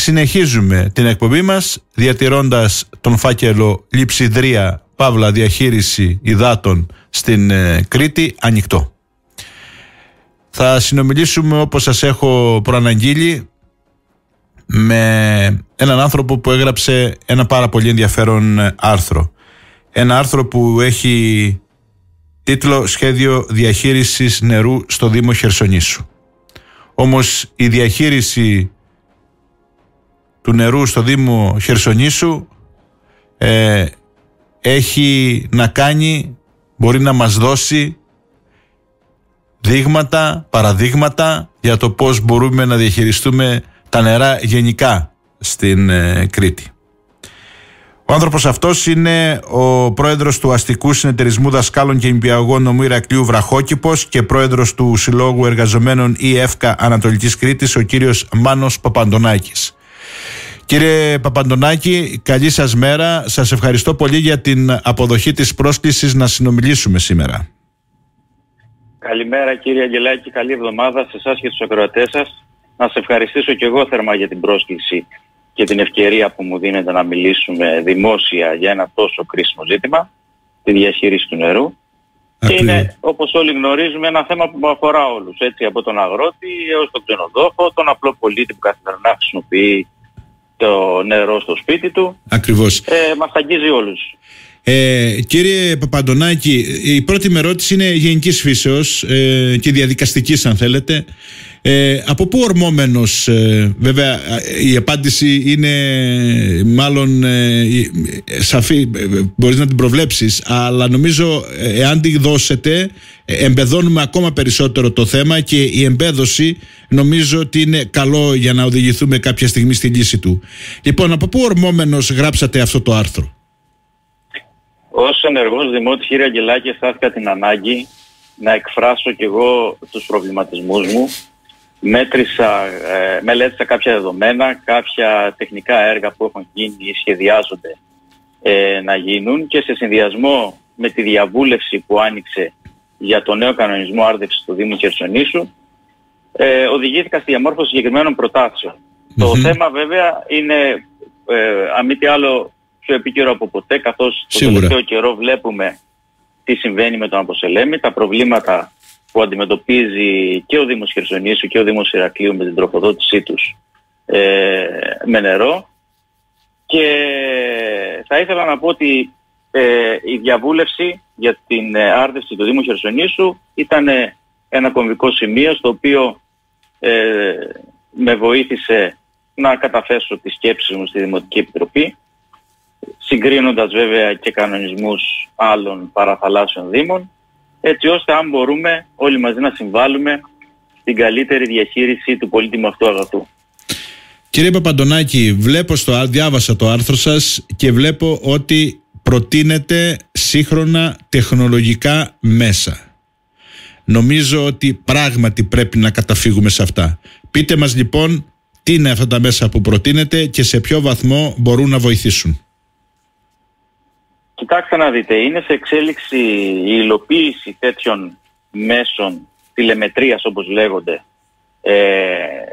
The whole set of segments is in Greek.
συνεχίζουμε την εκπομπή μας διατηρώντας τον φάκελο λειψιδρία παύλα διαχείριση υδάτων στην Κρήτη ανοιχτό. Θα συνομιλήσουμε, όπως σας έχω προαναγγείλει, με έναν άνθρωπο που έγραψε ένα πάρα πολύ ενδιαφέρον άρθρο. Ένα άρθρο που έχει τίτλο «Σχέδιο διαχείρισης νερού στο Δήμο Χερσονήσου». Όμως η διαχείριση του νερού στο Δήμο Χερσονήσου έχει να κάνει, μπορεί να μας δώσει δείγματα, παραδείγματα για το πώς μπορούμε να διαχειριστούμε τα νερά γενικά στην Κρήτη. Ο άνθρωπος αυτός είναι ο πρόεδρος του Αστικού Συνεταιρισμού Δασκάλων και Νηπιαγωγών Νομού Ηρακλείου Βραχόκηπος και πρόεδρος του Συλλόγου Εργαζομένων ΙΕΦΚΑ Ανατολικής Κρήτης, ο κύριος Μάνος Παπαντονάκης. Κύριε Παπαντονάκη, καλή σας μέρα. Σας ευχαριστώ πολύ για την αποδοχή της πρόσκλησης να συνομιλήσουμε σήμερα. Καλημέρα κύριε Αγγελάκη, καλή εβδομάδα σε εσάς και στους ακροατές σας. Να σε ευχαριστήσω και εγώ θερμά για την πρόσκληση και την ευκαιρία που μου δίνετε να μιλήσουμε δημόσια για ένα τόσο κρίσιμο ζήτημα, τη διαχείριση του νερού. Και είναι, όπως όλοι γνωρίζουμε, ένα θέμα που αφορά όλους, έτσι, από τον αγρότη έως τον ξενοδόχο, τον απλό πολίτη που καθημερινά χρησιμοποιεί το νερό στο σπίτι του. Ακριβώς. Μας αγγίζει όλους. Κύριε Παπαντονάκη, η πρώτη με ερώτηση είναι γενικής φύσεως και διαδικαστικής, αν θέλετε. Από πού ορμόμενος, βέβαια η απάντηση είναι μάλλον σαφή, μπορείς να την προβλέψεις, αλλά νομίζω εάν τη δώσετε εμπεδώνουμε ακόμα περισσότερο το θέμα και η εμπέδωση νομίζω ότι είναι καλό για να οδηγηθούμε κάποια στιγμή στη λύση του. Λοιπόν, από πού ορμόμενος γράψατε αυτό το άρθρο? Ως ενεργός δημότης, κύριε Αγγελάκη, αισθάνθηκα την ανάγκη να εκφράσω κι εγώ τους προβληματισμούς μου. Μελέτησα κάποια δεδομένα, κάποια τεχνικά έργα που έχουν γίνει ή σχεδιάζονται να γίνουν και σε συνδυασμό με τη διαβούλευση που άνοιξε για το νέο κανονισμό άρδευσης του Δήμου Χερσονήσου, οδηγήθηκα στη διαμόρφωση συγκεκριμένων προτάσεων. Το θέμα βέβαια είναι, αν μη τι άλλο, πιο επίκαιρο από ποτέ, καθώς το τελευταίο καιρό βλέπουμε τι συμβαίνει με τον Αποσελέμη, τα προβλήματα που αντιμετωπίζει και ο Δήμος Χερσονήσου και ο Δήμος Ηρακλείου με την τροφοδότησή τους με νερό. Και θα ήθελα να πω ότι η διαβούλευση για την άρδευση του Δήμου Χερσονήσου ήταν ένα κομβικό σημείο στο οποίο με βοήθησε να καταθέσω τις σκέψεις μου στη Δημοτική Επιτροπή, συγκρίνοντας βέβαια και κανονισμούς άλλων παραθαλάσσιων δήμων, έτσι ώστε αν μπορούμε όλοι μαζί να συμβάλλουμε στην καλύτερη διαχείριση του πολύτιμου αυτού αγαθού. Κύριε Παπαντονάκη, διάβασα το άρθρο σας και βλέπω ότι προτείνετε σύγχρονα τεχνολογικά μέσα. Νομίζω ότι πράγματι πρέπει να καταφύγουμε σε αυτά. Πείτε μας λοιπόν τι είναι αυτά τα μέσα που προτείνετε και σε ποιο βαθμό μπορούν να βοηθήσουν. Κοιτάξτε να δείτε, είναι σε εξέλιξη η υλοποίηση τέτοιων μέσων τηλεμετρίας όπως λέγονται,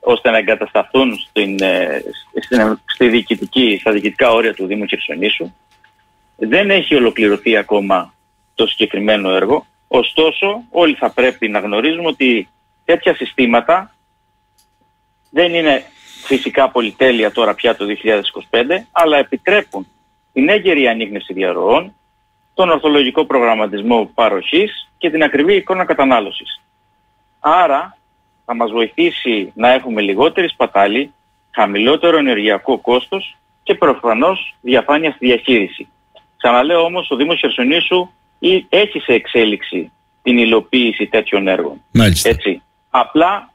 ώστε να εγκατασταθούν στα διοικητικά όρια του Δήμου Χερσονήσου. Δεν έχει ολοκληρωθεί ακόμα το συγκεκριμένο έργο, ωστόσο όλοι θα πρέπει να γνωρίζουμε ότι τέτοια συστήματα δεν είναι φυσικά πολυτέλεια τώρα πια το 2025, αλλά επιτρέπουν την έγκαιρη ανίχνευση διαρροών, τον ορθολογικό προγραμματισμό παροχής και την ακριβή εικόνα κατανάλωσης. Άρα θα μας βοηθήσει να έχουμε λιγότερη σπατάλη, χαμηλότερο ενεργειακό κόστος και προφανώς διαφάνεια στη διαχείριση. Ξαναλέω όμως, ο Δήμος Χερσονήσου έχει σε εξέλιξη την υλοποίηση τέτοιων έργων. Έτσι. Απλά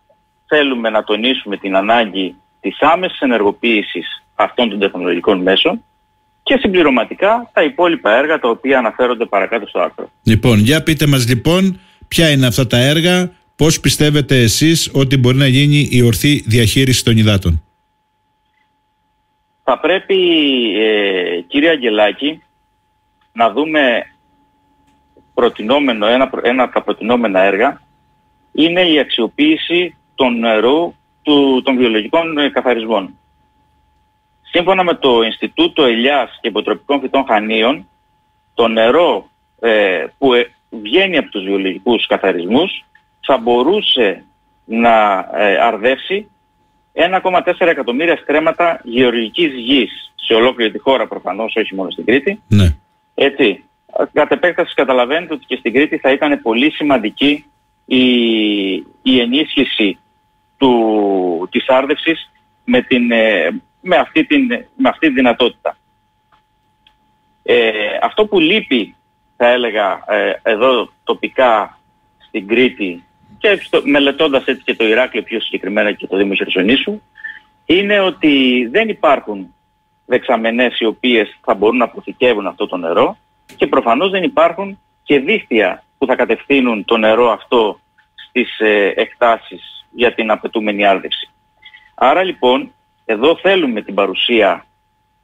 θέλουμε να τονίσουμε την ανάγκη της άμεσης ενεργοποίησης αυτών των τεχνολογικών μέσων και συμπληρωματικά τα υπόλοιπα έργα τα οποία αναφέρονται παρακάτω στο άρθρο. Λοιπόν, για πείτε μας λοιπόν ποια είναι αυτά τα έργα, πώς πιστεύετε εσείς ότι μπορεί να γίνει η ορθή διαχείριση των υδάτων? Θα πρέπει, κύριε Αγγελάκη, να δούμε ένα από τα προτινόμενα έργα είναι η αξιοποίηση των νερού των βιολογικών καθαρισμών. Σύμφωνα με το Ινστιτούτο Ελιάς και Υποτροπικών Φυτών Χανίων, το νερό που βγαίνει από τους βιολογικούς καθαρισμούς θα μπορούσε να αρδεύσει 1,4 εκατομμύρια στρέμματα γεωργικής γης σε ολόκληρη τη χώρα, προφανώς, όχι μόνο στην Κρήτη. Ναι. Έτσι, κατ' επέκταση καταλαβαίνετε ότι και στην Κρήτη θα ήταν πολύ σημαντική η ενίσχυση της άρδευσης με αυτή τη δυνατότητα. Αυτό που λείπει, θα έλεγα, εδώ τοπικά στην Κρήτη και μελετώντας έτσι και το Ηράκλειο πιο συγκεκριμένα και το Δήμο Χερσονήσου, είναι ότι δεν υπάρχουν δεξαμενές οι οποίες θα μπορούν να αποθηκεύουν αυτό το νερό και προφανώς δεν υπάρχουν και δίχτυα που θα κατευθύνουν το νερό αυτό στις εκτάσεις για την απαιτούμενη άρδευση. Άρα λοιπόν εδώ θέλουμε την παρουσία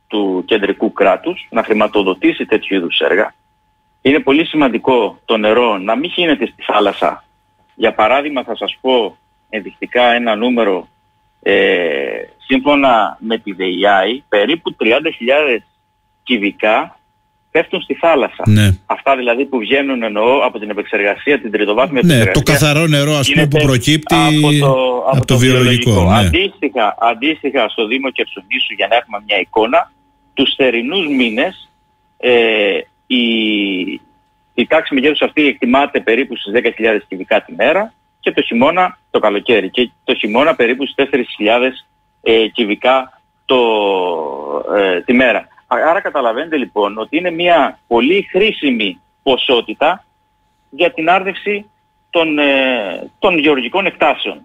του κεντρικού κράτους να χρηματοδοτήσει τέτοιου είδους έργα. Είναι πολύ σημαντικό το νερό να μην χύνεται στη θάλασσα. Για παράδειγμα, θα σας πω ενδεικτικά ένα νούμερο. Σύμφωνα με τη ΔΕΙΑΗ, περίπου 30.000 κυβικά πέφτουν στη θάλασσα. Ναι. Αυτά δηλαδή που βγαίνουν, εννοώ, από την επεξεργασία, την τριτοβάθμια επεξεργασία. Το καθαρό νερό, ας πούμε, που προκύπτει από το βιολογικό. Ναι. Αντίστοιχα στο Δήμο Χερσονήσου, για να έχουμε μια εικόνα, τους θερινούς μήνες η τάξη μεγέθους αυτή εκτιμάται περίπου στις 10.000 κυβικά τη μέρα και το χειμώνα, το καλοκαίρι, και το χειμώνα περίπου στις 4.000 κυβικά τη μέρα. Άρα καταλαβαίνετε λοιπόν ότι είναι μια πολύ χρήσιμη ποσότητα για την άρδευση των γεωργικών εκτάσεων.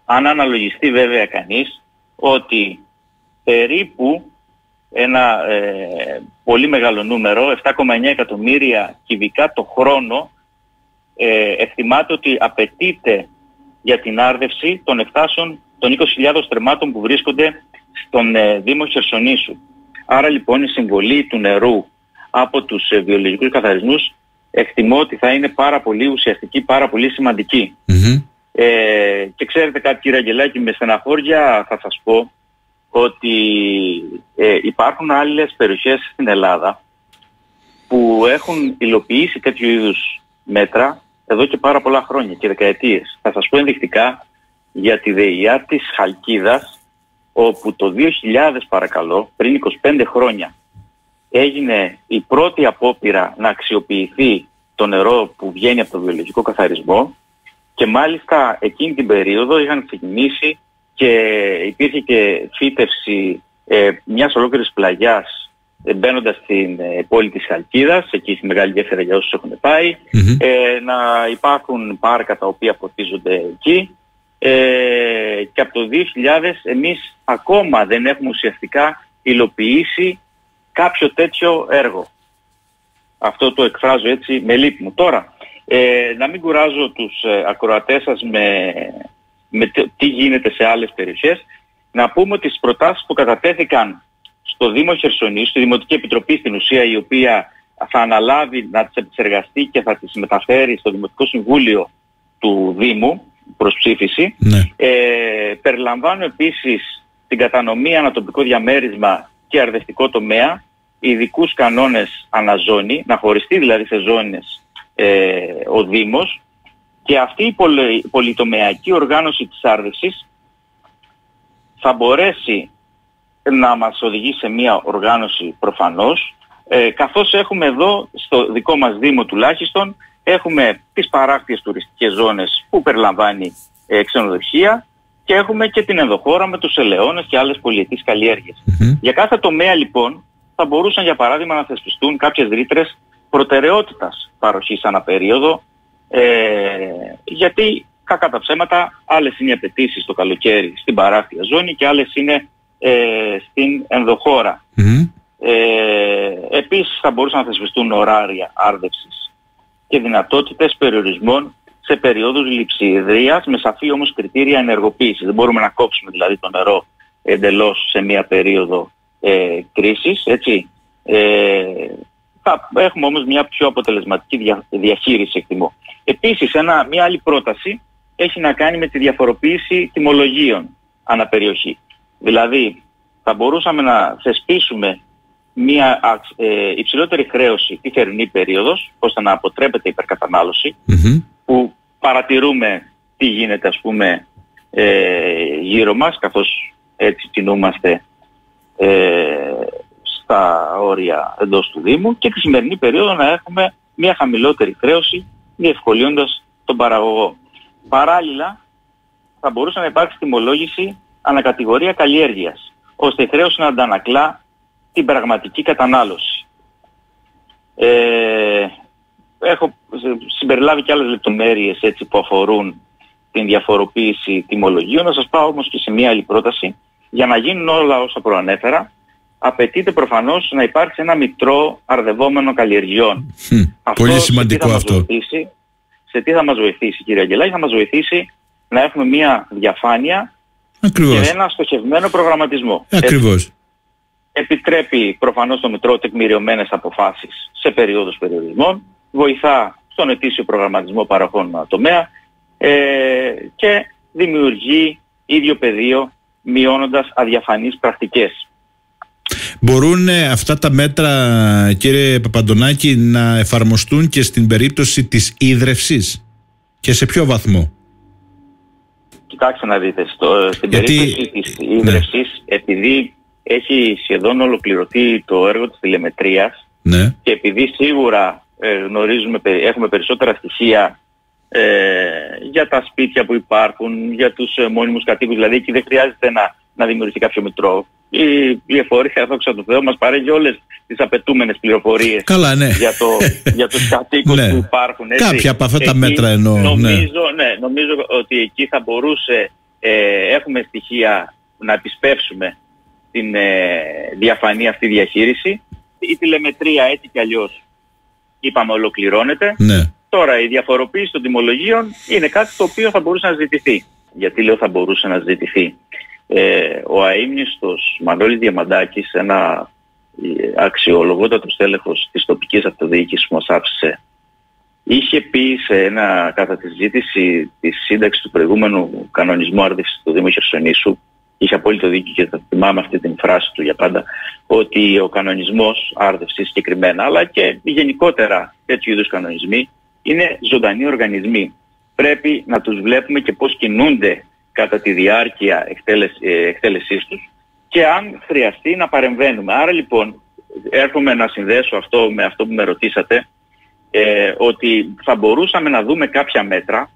Αν αναλογιστεί βέβαια κανείς ότι περίπου ένα πολύ μεγάλο νούμερο, 7,9 εκατομμύρια κυβικά το χρόνο, εκτιμάται ότι απαιτείται για την άρδευση των εκτάσεων των 20.000 στρεμμάτων που βρίσκονται στον Δήμο Χερσονήσου. Άρα λοιπόν η συμβολή του νερού από τους βιολογικούς καθαρισμούς εκτιμώ ότι θα είναι πάρα πολύ ουσιαστική, πάρα πολύ σημαντική. Mm-hmm. Και ξέρετε κάτι, κύριε Αγγελάκη, με στεναχώρια θα σας πω ότι υπάρχουν άλλες περιοχές στην Ελλάδα που έχουν υλοποιήσει τέτοιου είδους μέτρα εδώ και πάρα πολλά χρόνια και δεκαετίες. Θα σας πω ενδεικτικά για τη ΔΕΙΑ της Χαλκίδας, όπου το 2000, παρακαλώ, πριν 25 χρόνια, έγινε η πρώτη απόπειρα να αξιοποιηθεί το νερό που βγαίνει από το βιολογικό καθαρισμό και μάλιστα εκείνη την περίοδο είχαν ξεκινήσει και υπήρχε και φύτευση μιας ολόκληρης πλαγιάς μπαίνοντας στην πόλη της Χαλκίδας, εκεί στη Μεγάλη Γέφυρα για όσους έχουν πάει, να υπάρχουν πάρκα τα οποία φωτίζονται εκεί. Και από το 2000 εμείς ακόμα δεν έχουμε ουσιαστικά υλοποιήσει κάποιο τέτοιο έργο. Αυτό το εκφράζω έτσι με λύπη μου. Τώρα, να μην κουράζω τους ακροατές σας με τι γίνεται σε άλλες περιοχές, να πούμε ότι τις προτάσεις που κατατέθηκαν στο Δήμο Χερσονήσου, στη Δημοτική Επιτροπή στην ουσία, η οποία θα αναλάβει να τις επεξεργαστεί και θα τις μεταφέρει στο Δημοτικό Συμβούλιο του Δήμου προς ψήφιση, περιλαμβάνουν επίσης την κατανομή ανατοπικό διαμέρισμα και αρδευτικό τομέα, ειδικούς κανόνες αναζώνη, να χωριστεί δηλαδή σε ζώνες ο Δήμος, και αυτή η πολυτομεακή οργάνωση της άρδευσης θα μπορέσει να μας οδηγεί σε μια οργάνωση προφανώς, καθώς έχουμε εδώ στο δικό μας Δήμο τουλάχιστον, έχουμε τις παράκτιες τουριστικές ζώνες που περιλαμβάνει ξενοδοχεία και έχουμε και την ενδοχώρα με τους ελαιώνες και άλλες πολυετής καλλιέργειες. Mm-hmm. Για κάθε τομέα λοιπόν θα μπορούσαν για παράδειγμα να θεσπιστούν κάποιες ρήτρες προτεραιότητας παροχής ανά περίοδο, γιατί κακά τα ψέματα άλλες είναι οι απαιτήσεις το καλοκαίρι στην παράκτια ζώνη και άλλες είναι στην ενδοχώρα. Mm-hmm. Επίσης θα μπορούσαν να θεσπιστούν ωράρια άρδευσης και δυνατότητες περιορισμών σε περίοδους λειψιδρίας με σαφή όμως κριτήρια ενεργοποίησης. Δεν μπορούμε να κόψουμε δηλαδή το νερό εντελώς σε μία περίοδο κρίσης, έτσι. Θα έχουμε όμως μια πιο αποτελεσματική διαχείριση, εκτιμώ. Επίσης μια άλλη πρόταση έχει να κάνει με τη διαφοροποίηση τιμολογίων αναπεριοχή. Δηλαδή θα μπορούσαμε να θεσπίσουμε μια υψηλότερη χρέωση τη θερινή περίοδος, ώστε να αποτρέπεται η υπερκατανάλωση, που παρατηρούμε τι γίνεται, ας πούμε, γύρω μας, καθώς έτσι κινούμαστε στα όρια εντός του Δήμου, και τη σημερινή περίοδο να έχουμε μια χαμηλότερη χρέωση, διευκολύνοντας τον παραγωγό. Παράλληλα, θα μπορούσε να υπάρξει τιμολόγηση ανακατηγορία καλλιέργειας, ώστε η χρέωση να αντανακλά την πραγματική κατανάλωση. Έχω συμπεριλάβει και άλλες λεπτομέρειες έτσι που αφορούν την διαφοροποίηση τιμολογίων. Να σας πάω όμως και σε μια άλλη πρόταση. Για να γίνουν όλα όσα προανέφερα, απαιτείται προφανώς να υπάρξει ένα μητρό αρδευόμενο καλλιεργειών. Πολύ σημαντικό αυτό. Σε τι θα μας βοηθήσει, κύριε Αγγελάκη? Θα μας βοηθήσει να έχουμε μια διαφάνεια και ένα στοχευμένο προγραμματισμό. Ακριβώς. Επιτρέπει προφανώς το μητρό τεκμηριωμένες αποφάσεις σε περίοδους περιορισμών, βοηθά στον ετήσιο προγραμματισμό παροχών τομέα και δημιουργεί ίδιο πεδίο, μειώνοντας αδιαφανείς πρακτικές. Μπορούν αυτά τα μέτρα, κύριε Παπαντονάκη, να εφαρμοστούν και στην περίπτωση της ίδρευσης, και σε ποιο βαθμό? Κοιτάξτε να δείτε, στην περίπτωση της ίδρευσης, επειδή έχει σχεδόν ολοκληρωθεί το έργο της τηλεμετρίας, και επειδή σίγουρα έχουμε περισσότερα στοιχεία για τα σπίτια που υπάρχουν, για τους μόνιμους κατοίκους, δηλαδή εκεί δεν χρειάζεται να δημιουργηθεί κάποιο μητρό. Η εφορία, δόξα τω Θεώ, μας παρέχει όλες τις απαιτούμενες πληροφορίες για τους κατοίκους που υπάρχουν. Έτσι. Κάποια από αυτά τα μέτρα εννοώ. Νομίζω ότι εκεί θα μπορούσε, έχουμε στοιχεία να επισπεύσουμε την διαφανή αυτή διαχείριση. Η τηλεμετρία έτσι κι αλλιώς, είπαμε, ολοκληρώνεται. Τώρα η διαφοροποίηση των τιμολογίων είναι κάτι το οποίο θα μπορούσε να ζητηθεί. Γιατί λέω θα μπορούσε να ζητηθεί? Ο αείμνηστος Μανώλης Διαμαντάκης, ένα αξιολογότατο στέλεχος της τοπικής αυτοδιοίκησης που μας άφησε, είχε πει κατά τη συζήτηση της σύνταξης του προηγούμενου κανονισμού άρδευσης του Δήμου Χερσονήσου, είχε απόλυτο δίκιο και θα θυμάμαι αυτή την φράση του για πάντα, ότι ο κανονισμός άρδευσης συγκεκριμένα, αλλά και γενικότερα τέτοιου είδους κανονισμοί, είναι ζωντανοί οργανισμοί. Πρέπει να τους βλέπουμε και πώς κινούνται κατά τη διάρκεια εκτέλεσής τους, και αν χρειαστεί να παρεμβαίνουμε. Άρα λοιπόν έρχομαι να συνδέσω αυτό με αυτό που με ρωτήσατε, ότι θα μπορούσαμε να δούμε κάποια μέτρα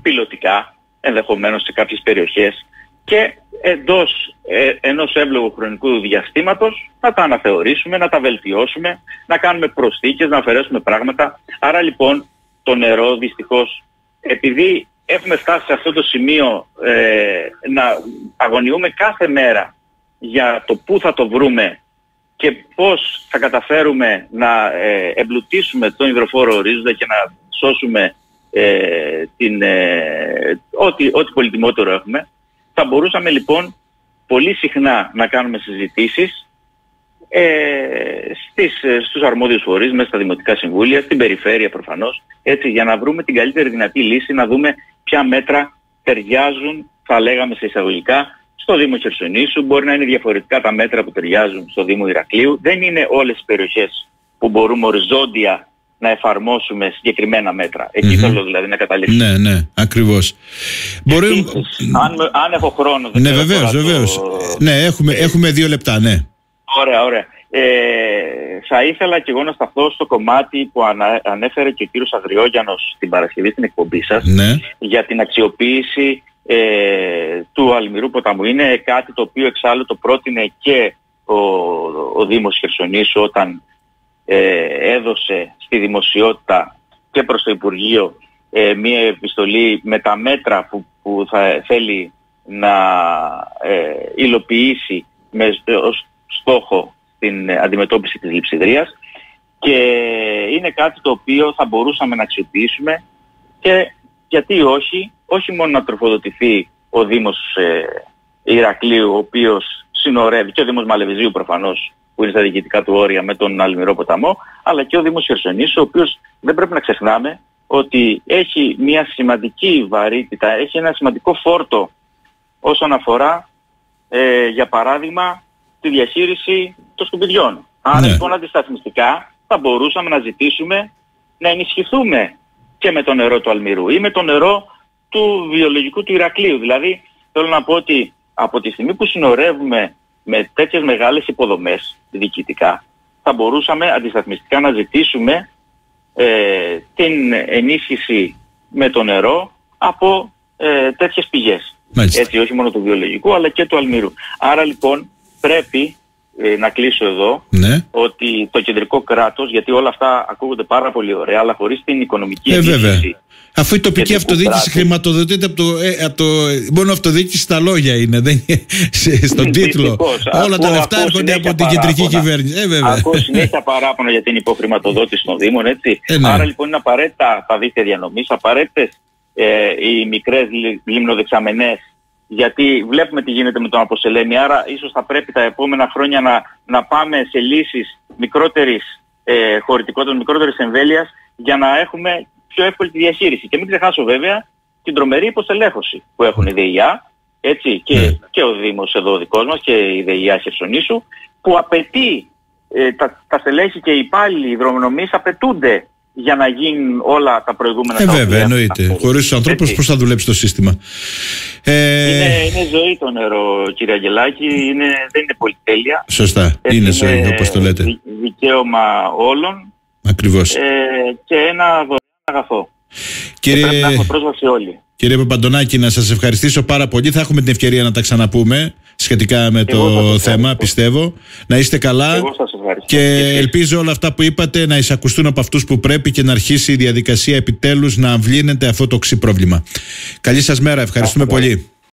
πιλωτικά, ενδεχομένως σε κάποιες περιοχές, και εντός ενός εύλογου χρονικού διαστήματος να τα αναθεωρήσουμε, να τα βελτιώσουμε, να κάνουμε προσθήκες, να αφαιρέσουμε πράγματα. Άρα λοιπόν το νερό, δυστυχώς, επειδή έχουμε φτάσει σε αυτό το σημείο να αγωνιούμε κάθε μέρα για το πού θα το βρούμε και πώς θα καταφέρουμε να εμπλουτίσουμε τον υδροφόρο ορίζοντα και να σώσουμε ό,τι πολυτιμότερο έχουμε, θα μπορούσαμε λοιπόν πολύ συχνά να κάνουμε συζητήσεις στους αρμόδιους φορείς, μέσα στα δημοτικά συμβούλια, στην περιφέρεια προφανώς, έτσι, για να βρούμε την καλύτερη δυνατή λύση, να δούμε ποια μέτρα ταιριάζουν, θα λέγαμε σε εισαγωγικά, στο Δήμο Χερσονήσου. Μπορεί να είναι διαφορετικά τα μέτρα που ταιριάζουν στο Δήμο Ηρακλείου. Δεν είναι όλες τις περιοχές που μπορούμε οριζόντια να εφαρμόσουμε συγκεκριμένα μέτρα. Εκεί θέλω δηλαδή να καταλήξω. Ναι, ακριβώς. Αν έχω χρόνο. Ναι, βεβαίως. Ναι, έχουμε 2 λεπτά, ναι. Ωραία. Θα ήθελα και εγώ να σταθώ στο κομμάτι που ανέφερε και ο κύριος Αγριόγιανος την Παρασκευή στην εκπομπή σας, για την αξιοποίηση του Αλμυρού ποταμού. Είναι κάτι το οποίο εξάλλου το πρότεινε και ο Δήμος Χερσονήσου όταν έδωσε στη δημοσιότητα και προς το Υπουργείο μία επιστολή με τα μέτρα που θα θέλει να υλοποιήσει ως στόχο την αντιμετώπιση της λειψιδρίας, και είναι κάτι το οποίο θα μπορούσαμε να αξιοποιήσουμε, και γιατί όχι μόνο να τροφοδοτηθεί ο Δήμος Ηρακλείου, ο οποίος συνορεύει, και ο Δήμος Μαλεβιζίου προφανώς, που είναι στα διοικητικά του όρια με τον Αλμυρό ποταμό, αλλά και ο Δήμος Χερσονήσου, ο οποίος δεν πρέπει να ξεχνάμε ότι έχει μια σημαντική βαρύτητα, έχει ένα σημαντικό φόρτο όσον αφορά για παράδειγμα τη διαχείριση των σκουπιδιών. Άρα λοιπόν αντισταθμιστικά θα μπορούσαμε να ζητήσουμε να ενισχυθούμε και με το νερό του Αλμυρού ή με το νερό του βιολογικού του Ηρακλείου. Δηλαδή θέλω να πω ότι από τη στιγμή που συνορεύουμε με τέτοιες μεγάλες υποδομές διοικητικά, θα μπορούσαμε αντισταθμιστικά να ζητήσουμε την ενίσχυση με το νερό από τέτοιες πηγές. Μάλιστα. Έτσι, όχι μόνο του βιολογικού αλλά και του Αλμυρού. Άρα λοιπόν πρέπει να κλείσω εδώ, ότι το κεντρικό κράτος, γιατί όλα αυτά ακούγονται πάρα πολύ ωραία, αλλά χωρίς την οικονομική ενίσχυση. Αφού η τοπική αυτοδιοίκηση χρηματοδοτείται από το. Μόνο αυτοδιοίκηση στα λόγια είναι, δεν είναι στον τίτλο. Όλα τα λεφτά έρχονται από την κεντρική κυβέρνηση. Ακούω συνέχεια παράπονα για την υποχρηματοδότηση των Δήμων, έτσι. Άρα λοιπόν είναι απαραίτητα τα δίκτυα διανομής, απαραίτητες οι μικρές λιμνοδεξαμενές, γιατί βλέπουμε τι γίνεται με τον Αποσελένη. Άρα ίσως θα πρέπει τα επόμενα χρόνια να πάμε σε λύσεις μικρότερης χωρητικότητας, μικρότερης εμβέλειας, για να έχουμε πιο εύκολη τη διαχείριση. Και μην ξεχάσω βέβαια την τρομερή υποστελέχωση που έχουν οι ΔΕΙΑ, έτσι, και ο Δήμος εδώ ο δικός μας και η ΔΕΙΑ Χερσονήσου, που απαιτεί, τα στελέχη και οι υπάλληλοι δρομονομείς απαιτούνται για να γίνουν όλα τα προηγούμενα. Βέβαια, εννοείται. Χωρίς τους ανθρώπους πώς θα δουλέψει το σύστημα. Είναι ζωή το νερό, κύριε Αγγελάκη. Δεν είναι πολυτέλεια. Σωστά. Είναι ζωή, όπως το λέτε. Δικαίωμα όλων. Ακριβώς. Και ένα δωρεάν αγαθό. Κύριε... Πρέπει να έχουμε πρόσβαση όλοι. Κύριε Παπαντονάκη, να σας ευχαριστήσω πάρα πολύ. Θα έχουμε την ευκαιρία να τα ξαναπούμε σχετικά με το θέμα, πιστεύω. Να είστε καλά. Εγώ σας ευχαριστώ. Και ελπίζω όλα αυτά που είπατε να εισακουστούν από αυτούς που πρέπει και να αρχίσει η διαδικασία επιτέλους να αμβλύνεται αυτό το οξύ πρόβλημα. Καλή σας μέρα. Ευχαριστούμε πολύ.